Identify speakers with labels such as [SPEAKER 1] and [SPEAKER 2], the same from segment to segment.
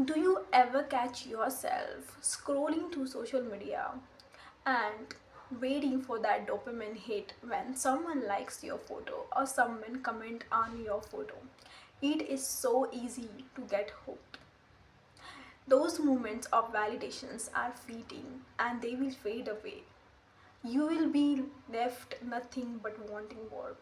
[SPEAKER 1] Do you ever catch yourself scrolling through social media and waiting for that dopamine hit when someone likes your photo or someone comment on your photo? It is so easy to get hooked. Those moments of validations are fleeting and they will fade away. You will be left nothing but wanting more.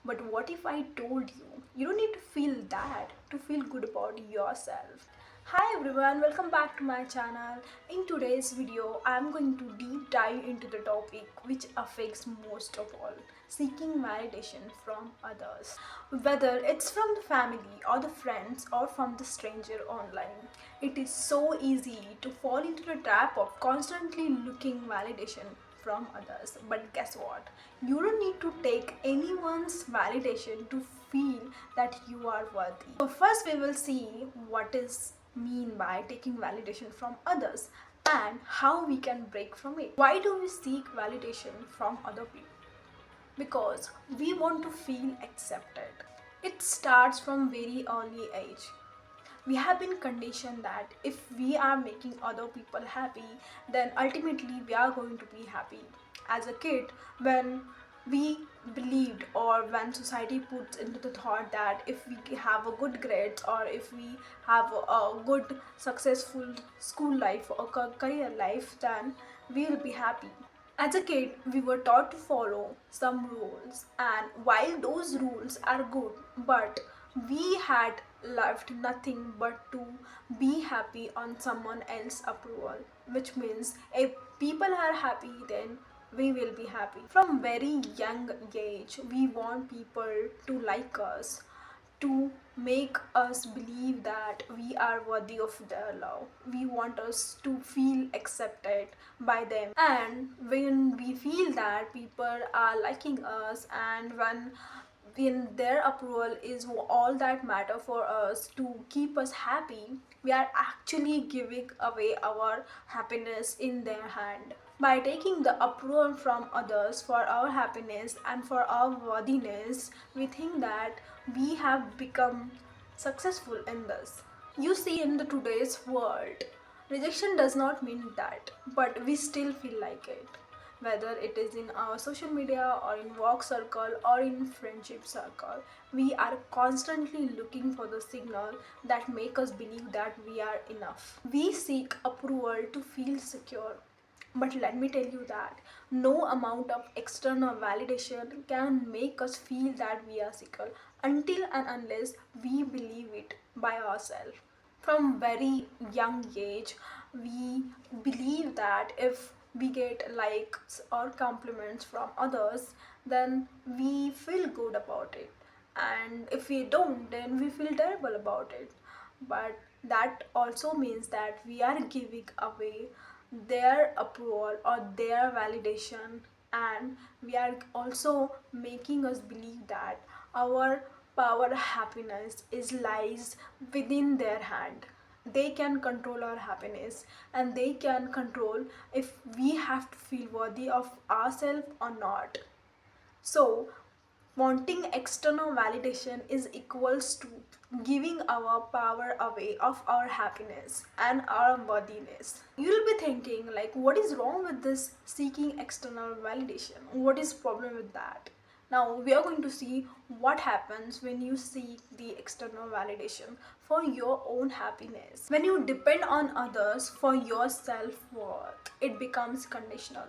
[SPEAKER 1] But what if I told you you don't need to feel that to feel good about yourself? Hi everyone, welcome back to my channel. In today's video, I'm going to deep dive into the topic which affects most of all, seeking validation from others. Whether it's from the family or the friends or from the stranger online, it is so easy to fall into the trap of constantly looking validation from others. But guess what? You don't need to take anyone's validation to feel that you are worthy. So first we will see what is mean by taking validation from others and how we can break from it. Why do we seek validation from other people? Because we want to feel accepted. It starts from very early age. We have been conditioned that if we are making other people happy, then ultimately we are going to be happy. As a kid, when we believed, or when society puts into the thought that if we have a good grades or if we have a good successful school life or career life, then we will be happy. As a kid, we were taught to follow some rules, and while those rules are good, but we had left nothing but to be happy on someone else's approval, which means if people are happy, then we will be happy. From very young age, we want people to like us, to make us believe that we are worthy of their love. We want us to feel accepted by them. And when we feel that people are liking us, and when their approval is all that matter for us to keep us happy, we are actually giving away our happiness in their hand. By taking the approval from others for our happiness and for our worthiness, we think that we have become successful in this. You see, in the today's world, rejection does not mean that, but we still feel like it. Whether it is in our social media or in work circle or in friendship circle, we are constantly looking for the signal that make us believe that we are enough. We seek approval to feel secure. But let me tell you that no amount of external validation can make us feel that we are secure until and unless we believe it by ourselves. From very young age, we believe that if we get likes or compliments from others, then we feel good about it, and if we don't, then we feel terrible about it. But that also means that we are giving away their approval or their validation, and we are also making us believe that our power happiness is lies within their hand. They can control our happiness, and they can control if we have to feel worthy of ourselves or not. So, wanting external validation is equals to giving our power away of our happiness and our worthiness. You'll be thinking like, what is wrong with this seeking external validation? What is problem with that? Now we are going to see what happens when you seek the external validation for your own happiness. When you depend on others for your self-worth, it becomes conditional.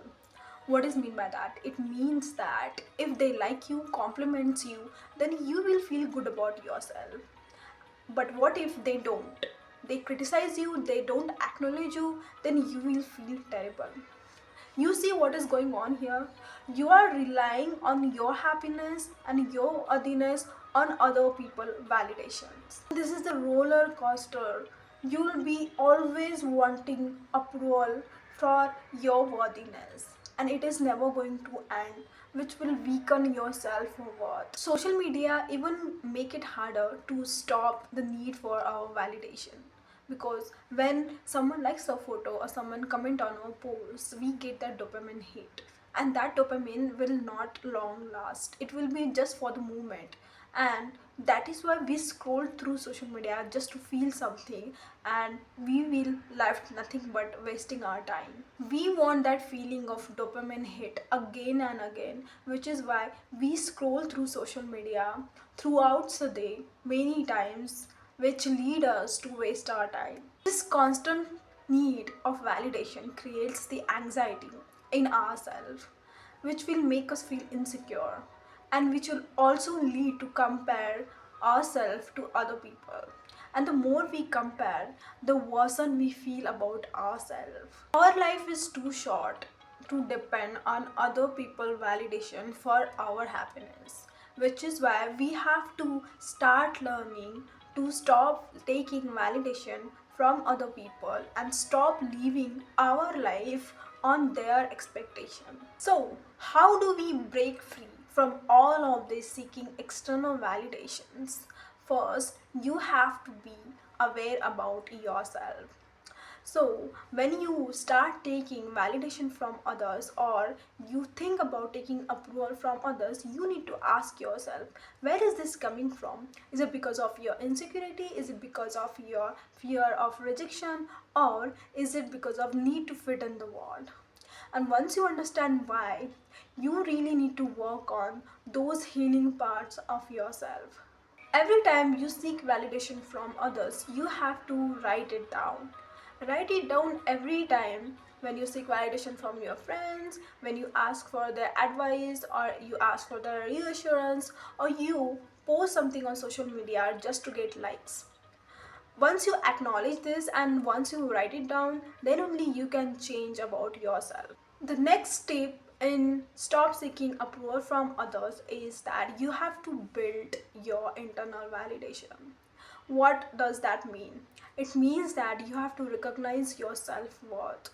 [SPEAKER 1] What is mean by that? It means that if they like you, compliments you, then you will feel good about yourself. But what if they don't? They criticize you, they don't acknowledge you, then you will feel terrible. You see what is going on here? You are relying on your happiness and your worthiness on other people validations. This is the roller coaster. You will be always wanting approval for your worthiness, and it is never going to end, which will weaken your self-worth. Social media even make it harder to stop the need for our validation, because when someone likes a photo or someone comment on our post, we get that dopamine hit, and that dopamine will not long last. It will be just for the moment. And that is why we scroll through social media just to feel something, and we will left nothing but wasting our time. We want that feeling of dopamine hit again and again, which is why we scroll through social media throughout the day many times, which lead us to waste our time. This constant need of validation creates the anxiety in ourselves, which will make us feel insecure, and which will also lead to compare ourselves to other people. And the more we compare, the worse we feel about ourselves. Our life is too short to depend on other people validation for our happiness, which is why we have to start learning to stop taking validation from other people and stop living our life on their expectation. So, how do we break free from all of this seeking external validations? First, you have to be aware about yourself. So, when you start taking validation from others, or you think about taking approval from others, you need to ask yourself, where is this coming from? Is it because of your insecurity? Is it because of your fear of rejection? Or is it because of need to fit in the world? And once you understand why, you really need to work on those healing parts of yourself. Every time you seek validation from others, you have to write it down. Write it down every time when you seek validation from your friends, when you ask for their advice, or you ask for their reassurance, or you post something on social media just to get likes. Once you acknowledge this and once you write it down, then only you can change about yourself. The next step in stop seeking approval from others is that you have to build your internal validation. What does that mean? It means that you have to recognize your self-worth.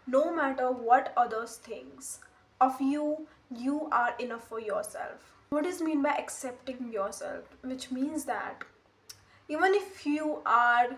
[SPEAKER 1] No matter what others thinks of you, you are enough for yourself. What is mean by accepting yourself? Which means that even if you are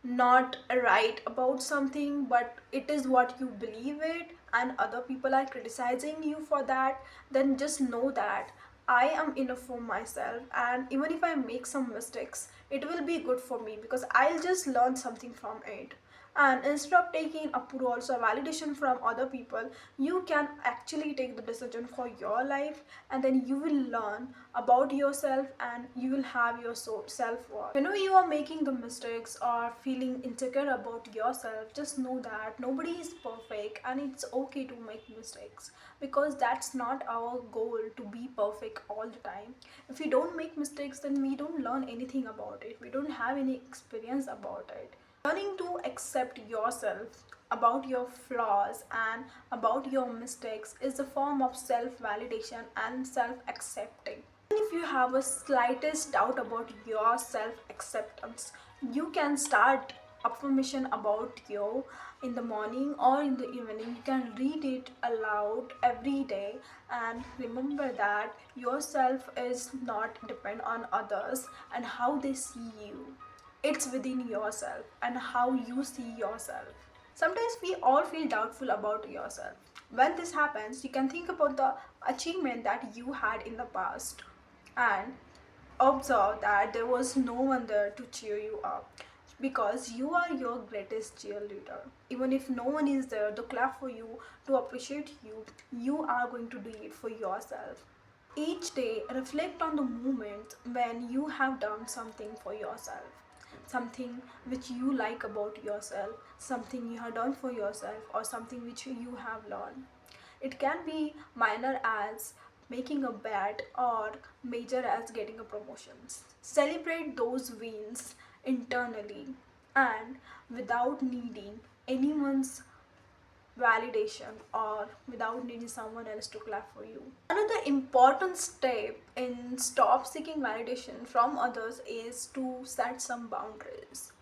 [SPEAKER 1] not right about something, but it is what you believe it, and other people are criticizing you for that, then just know that I am enough for myself, and even if I make some mistakes, it will be good for me because I'll just learn something from it. And instead of taking approvals or validation from other people, you can actually take the decision for your life, and then you will learn about yourself and you will have your self-worth. Whenever you are making the mistakes or feeling insecure about yourself, just know that nobody is perfect and it's okay to make mistakes, because that's not our goal to be perfect all the time. If we don't make mistakes, then we don't learn anything about it, we don't have any experience about it. Learning to accept yourself, about your flaws and about your mistakes, is a form of self validation and self accepting. Even if you have a slightest doubt about your self acceptance, you can start affirmation about you in the morning or in the evening. You can read it aloud every day, and remember that yourself is not depend on others and how they see you. It's within yourself and how you see yourself. Sometimes we all feel doubtful about yourself. When this happens, you can think about the achievement that you had in the past and observe that there was no one there to cheer you up, because you are your greatest cheerleader. Even if no one is there to clap for you, to appreciate you, you are going to do it for yourself. Each day, reflect on the moments when you have done something for yourself, something which you like about yourself, something you have done for yourself, or something which you have learned. It can be minor as making a bet or major as getting a promotion. Celebrate those wins internally and without needing anyone's validation or without needing someone else to clap for you. Another important step in stop seeking validation from others is to set some boundaries.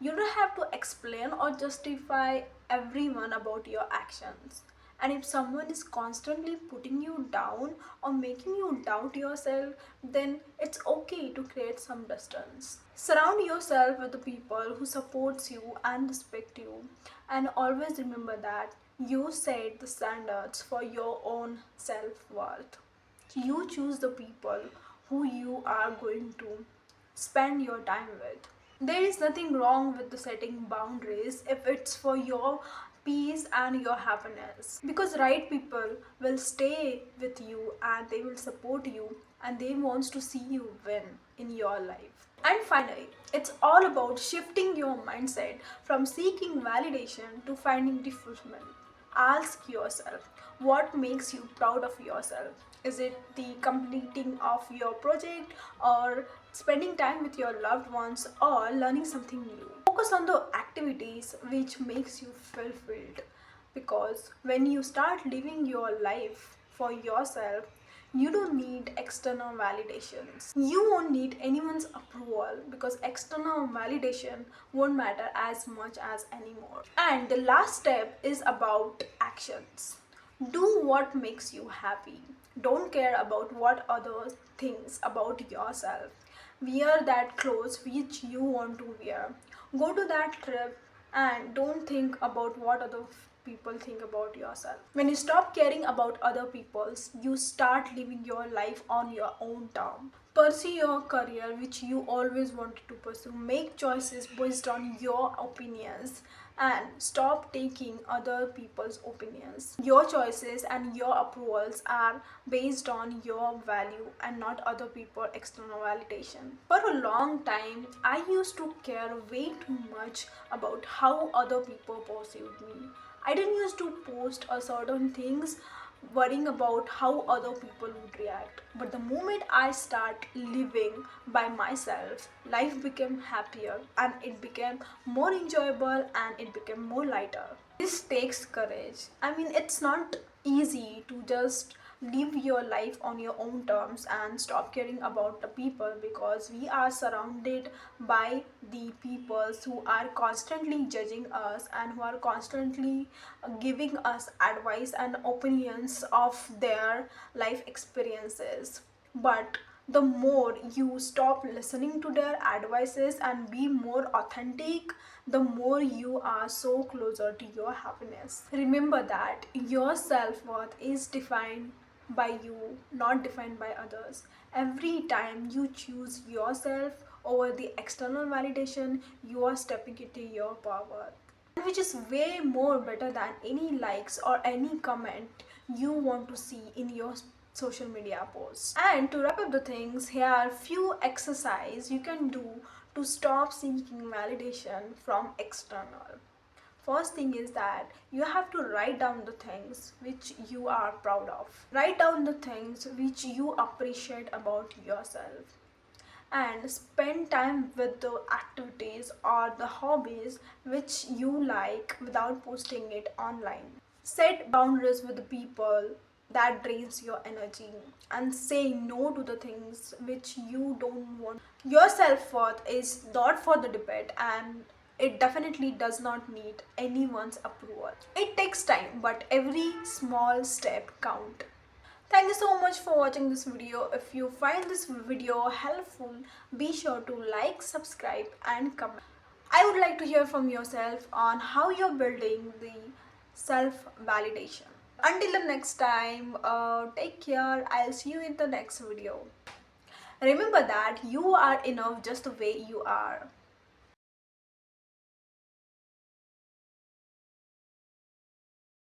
[SPEAKER 1] You don't have to explain or justify everyone about your actions. And if someone is constantly putting you down or making you doubt yourself, then it's okay to create some distance. Surround yourself with the people who supports you and respect you, and always remember that you set the standards for your own self-worth. You choose the people who you are going to spend your time with. There is nothing wrong with the setting boundaries if it's for your peace and your happiness. Because right people will stay with you and they will support you and they wants to see you win in your life. And finally, it's all about shifting your mindset from seeking validation to finding the fulfillment. Ask yourself what makes you proud of yourself. Is it the completing of your project, or spending time with your loved ones, or learning something new? Focus on the activities which makes you fulfilled, because when you start living your life for yourself, you don't need external validations. You won't need anyone's approval because external validation won't matter as much as anymore. And the last step is about actions. Do what makes you happy. Don't care about what others thinks about yourself. Wear that clothes which you want to wear. Go to that trip and don't think about what other people think about yourself. When you stop caring about other people's, you start living your life on your own terms. Pursue your career which you always wanted to pursue. Make choices based on your opinions and stop taking other people's opinions. Your choices and your approvals are based on your value and not other people external validation. For a long time I used to care way too much about how other people perceived me. I didn't used to post a certain things worrying about how other people would react. But the moment I start living by myself, life became happier and it became more enjoyable and it became more lighter. This takes courage. I mean, it's not easy to just live your life on your own terms and stop caring about the people, because we are surrounded by the people who are constantly judging us and who are constantly giving us advice and opinions of their life experiences. But the more you stop listening to their advices and be more authentic, the more you are so closer to your happiness. Remember that your self-worth is defined by you, not defined by others. Every time you choose yourself over the external validation, you are stepping into your power, which is way more better than any likes or any comment you want to see in your social media posts. And to wrap up the things, here are few exercise you can do to stop seeking validation from external. First thing is that you have to write down the things which you are proud of. Write down the things which you appreciate about yourself, and spend time with the activities or the hobbies which you like without posting it online. Set boundaries with the people that drains your energy and say no to the things which you don't want. Your self-worth is not for the debate, and it definitely does not need anyone's approval. It takes time, but every small step counts. Thank you so much for watching this video. If you find this video helpful, be sure to like, subscribe and comment. I would like to hear from yourself on how you're building the self-validation. Until the next time, take care. I'll see you in the next video. Remember that you are enough just the way you are.